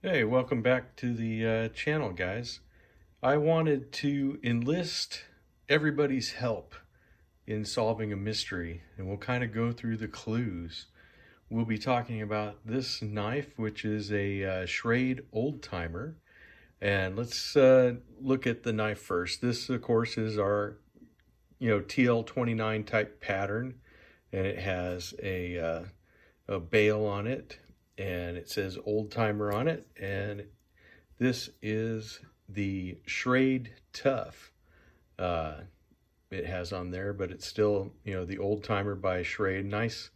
Hey, welcome back to the channel, guys. I wanted to enlist everybody's help in solving a mystery, and we'll kind of go through the clues. We'll be talking about this knife, which is a Schrade Old Timer. And let's look at the knife first. This, of course, is our TL29 type pattern, and it has a bail on it, and it says Old Timer on it, and this is the Schrade Tough. It has on there, but it's still, the Old Timer by Schrade. Nice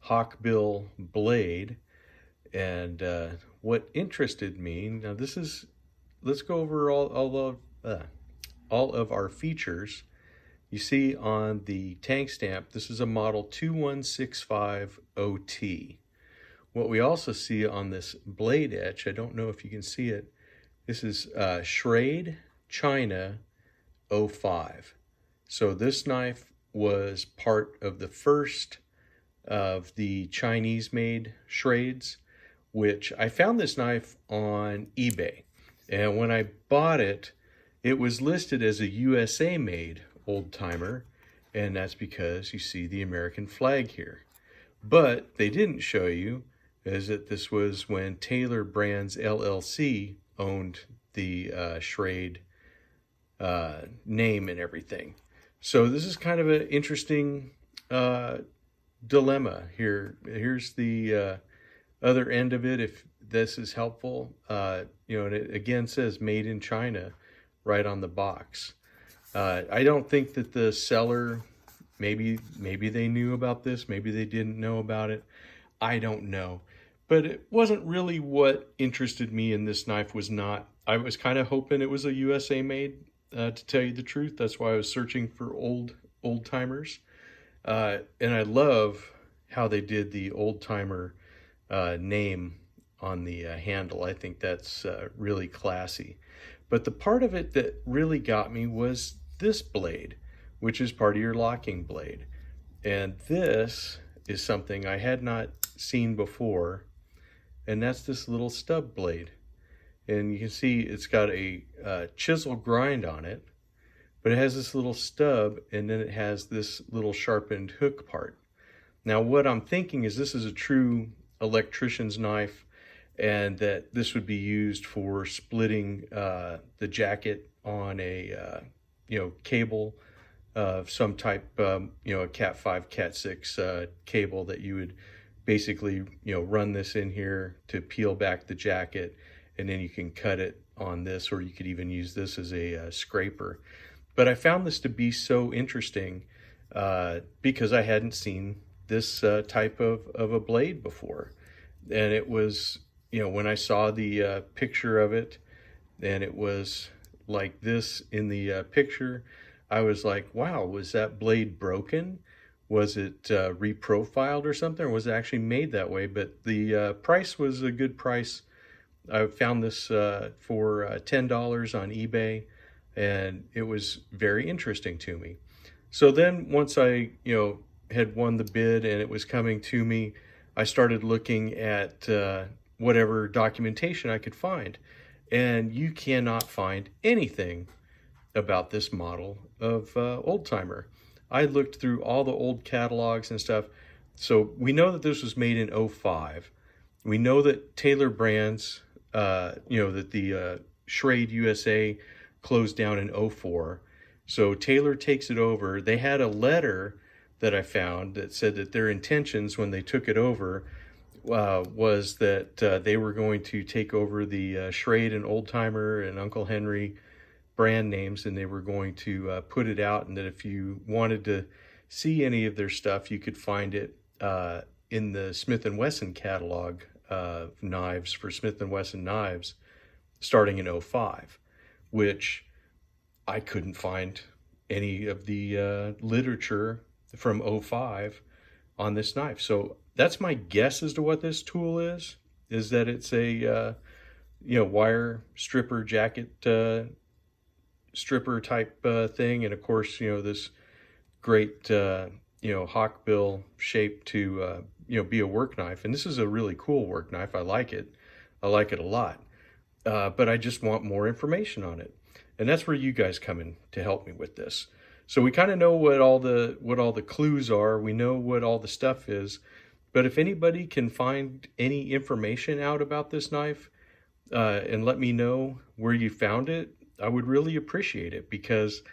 hawkbill blade. And what interested me, now let's go over all of our features. You see on the tank stamp, this is a model 2165OT. What we also see on this blade etch, I don't know if you can see it, this is Schrade China 05. So this knife was part of the first of the Chinese-made Schrades, which I found this knife on eBay. And when I bought it, it was listed as a USA-made old timer, and that's because you see the American flag here. But they didn't show you is that this was when Taylor Brands LLC owned the Schrade name and everything. So this is kind of an interesting dilemma here. Here's the other end of it, if this is helpful. And it again says made in China right on the box. I don't think that the seller, maybe they knew about this, maybe they didn't know about it. I don't know. But it wasn't really what interested me in this knife. I was kind of hoping it was a USA made, to tell you the truth. That's why I was searching for old timers. And I love how they did the old timer name on the handle. I think that's really classy. But the part of it that really got me was this blade, which is part of your locking blade. And this is something I had not seen before, and that's this little stub blade. And you can see it's got a chisel grind on it, but it has this little stub, and then it has this little sharpened hook part. Now what I'm thinking is this is a true electrician's knife, and that this would be used for splitting the jacket on a cable of some type, a Cat 5, Cat 6 cable that you would basically, run this in here to peel back the jacket, and then you can cut it on this, or you could even use this as a scraper. But I found this to be so interesting because I hadn't seen this type of a blade before. And it was, when I saw the picture of it, and it was like this in the picture, I was like, wow, was that blade broken? Was it reprofiled or something? Or was it actually made that way? But the price was a good price. I found this for $10 on eBay, and it was very interesting to me. So then once I, had won the bid and it was coming to me, I started looking at whatever documentation I could find. And you cannot find anything about this model of old timer. I looked through all the old catalogs and stuff. So we know that this was made in 05. We know that Taylor Brands, that the Schrade USA closed down in 04. So Taylor takes it over. They had a letter that I found that said that their intentions when they took it over was that they were going to take over the Schrade and Old Timer and Uncle Henry brand names, and they were going to put it out, and that if you wanted to see any of their stuff, you could find it in the Smith & Wesson catalog of knives for Smith & Wesson knives starting in 05, which I couldn't find any of the literature from 05 on this knife. So that's my guess as to what this tool is that it's a wire stripper jacket stripper type thing, and of course this great hawkbill shape to be a work knife. And this is a really cool work knife. I like it a lot. but I just want more information on it. And that's where you guys come in to help me with this. So we kind of know what all the clues are. We know what all the stuff is. But if anybody can find any information out about this knife and let me know where you found it, I would really appreciate it, because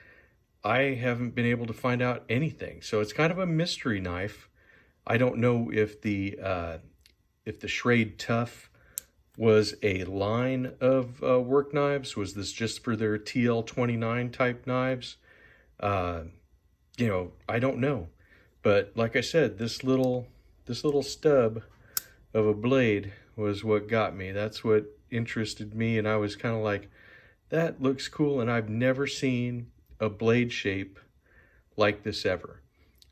I haven't been able to find out anything. So it's kind of a mystery knife. I don't know if the Schrade Tough was a line of work knives. Was this just for their TL29 type knives? You know, I don't know. But like I said, this little stub of a blade was what got me. That's what interested me, and I was kind of like, that looks cool, and I've never seen a blade shape like this ever.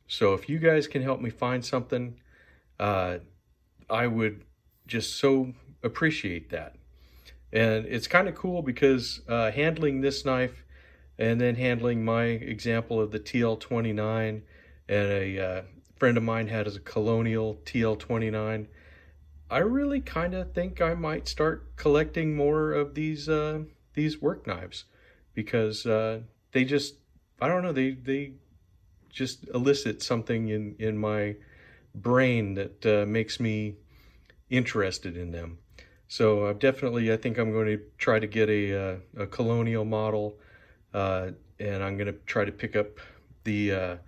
So if you guys can help me find something, I would just so appreciate that. And it's kind of cool because handling this knife and then handling my example of the TL29, and a friend of mine had as a Colonial TL29, I really kind of think I might start collecting more of these work knives, because they just, I don't know, they just elicit something in my brain that makes me interested in them. So definitely, I think I'm going to try to get a Colonial model, and I'm going to try to pick up the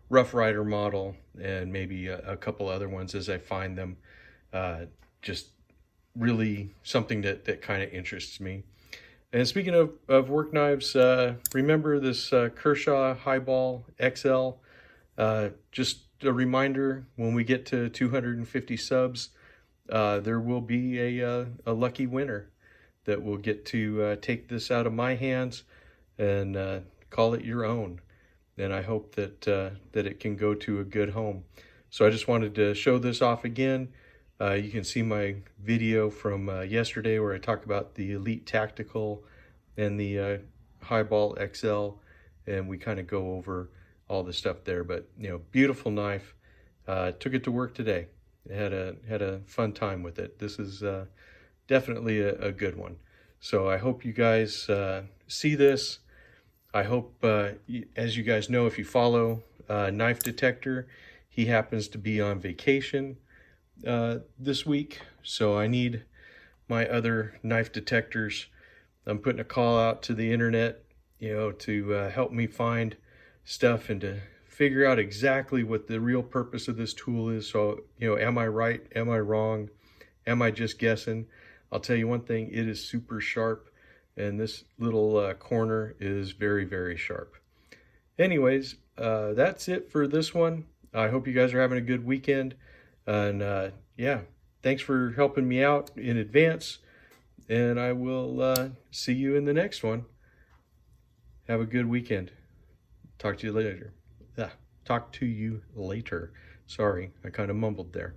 Rough Rider model, and maybe a couple other ones as I find them. Just really something that kind of interests me. And speaking of work knives, remember this Kershaw Highball XL. Just a reminder, when we get to 250 subs, there will be a lucky winner that will get to take this out of my hands and call it your own. And I hope that it can go to a good home. So I just wanted to show this off again. You can see my video from yesterday where I talked about the Elite Tactical and the Highball XL, and we kind of go over all the stuff there. But you know, beautiful knife. Took it to work today. Had a fun time with it. This is definitely a good one. So I hope you guys see this. I hope, as you guys know, if you follow Knife Detector, he happens to be on vacation this week, so I need my other knife detectors. I'm putting a call out to the internet, you know, to help me find stuff and to figure out exactly what the real purpose of this tool is. So, you know, am I right? Am I wrong? Am I just guessing? I'll tell you one thing, it is super sharp, and this little corner is very, very sharp. Anyways, that's it for this one. I hope you guys are having a good weekend. And yeah, thanks for helping me out in advance. And I will see you in the next one. Have a good weekend. Talk to you later. Talk to you later. Sorry, I kind of mumbled there.